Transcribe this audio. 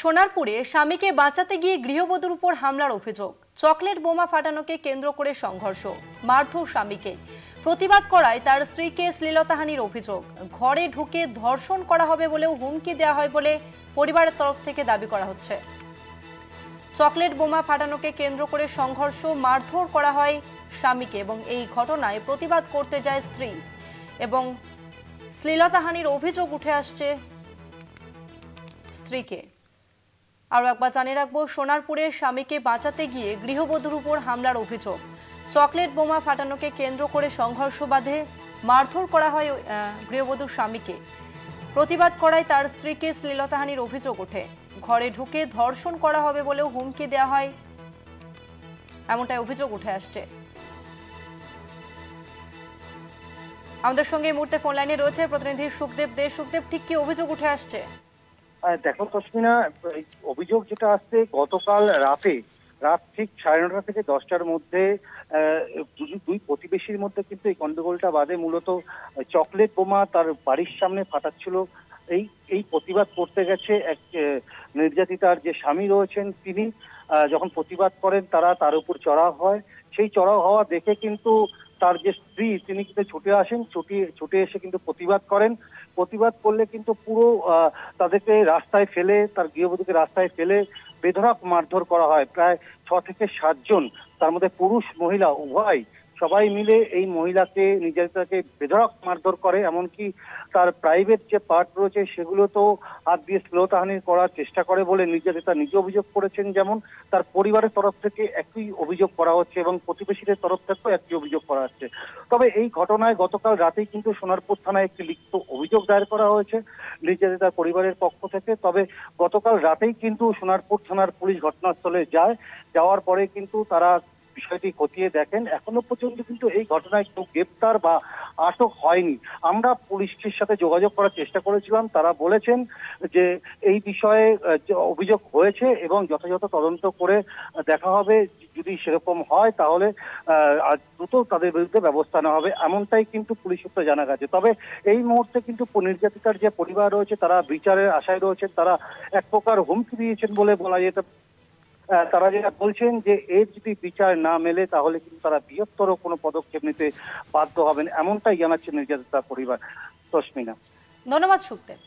সোনারপুরে স্বামীকে বাঁচাতে গিয়ে গৃহবধূর উপর হামলার অভিযোগ। চকলেট বোমা ফাটানোকে কেন্দ্র করে সংঘর্ষ, মারধর স্বামীকে। প্রতিবাদ করায় তার স্ত্রীকে শ্লীলতাহানির অভিযোগ। ঘরে ঢুকে ধর্ষণ করা হবে বলেও হুমকি দেওয়া হয় বলে পরিবারের তরফ থেকে দাবি করা হচ্ছে। চকলেট বোমা ফাটানোকে কেন্দ্র করে সংঘর্ষ, মারধর করা হয় স্বামীকে এবং এই ঘটনায় প্রতিবাদ করতে যায় স্ত্রী এবং শ্লীলতাহানির অভিযোগ উঠে আসছে স্ত্রীকে। আরও একবার জানিয়ে রাখবো, সোনারপুরে স্বামীকে বাঁচাতে গিয়ে গৃহবধূর উপর হামলার অভিযোগ। চকলেট বোমা ফাটানোকে কেন্দ্র করে সংঘর্ষ বাধে, মারধর করা হয় গৃহবধূর স্বামীকে। প্রতিবাদ করায় তার স্ত্রীকে শ্লীলতাহানির অভিযোগ ওঠে। ঘরে ঢুকে ধর্ষণ করা হবে বলেও হুমকি দেওয়া হয়, এমনটাই অভিযোগ উঠে আসছে। আমাদের সঙ্গে এই মুহূর্তে ফোন লাইনে রয়েছে প্রতিনিধি সুখদেব দে। সুখদেব, ঠিক কি অভিযোগ উঠে আসছে? দেখো তসমিনা, অভিযোগ যেটা আসছে গতকাল রাত ঠিক 9:30 থেকে 10টার মধ্যে দুই প্রতিবেশীর মধ্যে কিন্তু এই গন্ডগোলটা বাধে। মূলত চকলেট বোমা তার বাড়ির সামনে ফাটাচ্ছিল। এই প্রতিবাদ করতে গেছে এক নির্যাতিতার যে স্বামী রয়েছেন, তিনি যখন প্রতিবাদ করেন তার উপর চড়াও হয়। সেই চড়াও হওয়া দেখে কিন্তু তার যে স্ত্রী, তিনি কিন্তু ছুটে এসে কিন্তু প্রতিবাদ করেন। প্রতিবাদ করলে কিন্তু পুরো তাদেরকে রাস্তায় ফেলে, তার গৃহবধূকে রাস্তায় ফেলে বেধড়ক মারধর করা হয়। প্রায় 6 থেকে 7 জন, তার মধ্যে পুরুষ মহিলা উভয়, সবাই মিলে এই মহিলাকে, নির্যাতিতাকে বেধড়ক মারধর করে। এমনকি তার প্রাইভেট যে পার্ট রয়েছে সেগুলো তো হাত দিয়ে শ্লীলতাহানি করার চেষ্টা করে বলে নির্যাতিতা নিজে অভিযোগ করেছেন। যেমন তার পরিবারের তরফ থেকে একই অভিযোগ করা হচ্ছে এবং প্রতিবেশীদের তরফ থেকেও একই অভিযোগ করা হচ্ছে। তবে এই ঘটনায় গতকাল রাতেই কিন্তু সোনারপুর থানায় একটি লিখিত অভিযোগ দায়ের করা হয়েছে নির্যাতিতার পরিবারের পক্ষ থেকে। তবে গতকাল রাতেই কিন্তু সোনারপুর থানার পুলিশ ঘটনাস্থলে যাওয়ার পরে কিন্তু তারা বিষয়টি খতিয়ে দেখেন। এখনো পর্যন্ত কিন্তু এই ঘটনায় কেউ গ্রেপ্তার বা আটক হয়নি। আমরা পুলিশের সাথে যোগাযোগ করার চেষ্টা করেছিলাম, তারা বলেছেন যে এই বিষয়ে অভিযোগ হয়েছে এবং যথাযথ তদন্ত করে দেখা হবে। যদি সেরকম হয় তাহলে দ্রুত তাদের বিরুদ্ধে ব্যবস্থা নেওয়া হবে, এমনটাই কিন্তু পুলিশ সূত্রে জানা গেছে। তবে এই মুহূর্তে কিন্তু নির্যাতিতার যে পরিবার রয়েছে তারা বিচারের আশায় রয়েছেন। তারা এক প্রকার হুমকি দিয়েছেন বলে বলা যেতে। তারা যেটা বলছেন যে এর যদি বিচার না মেলে তাহলে কিন্তু তারা বৃহত্তর কোনো পদক্ষেপ নিতে বাধ্য হবেন, এমনটাই জানাচ্ছে নির্যাতিতার পরিবার। তসমিনা, ধন্যবাদ সুখদেব।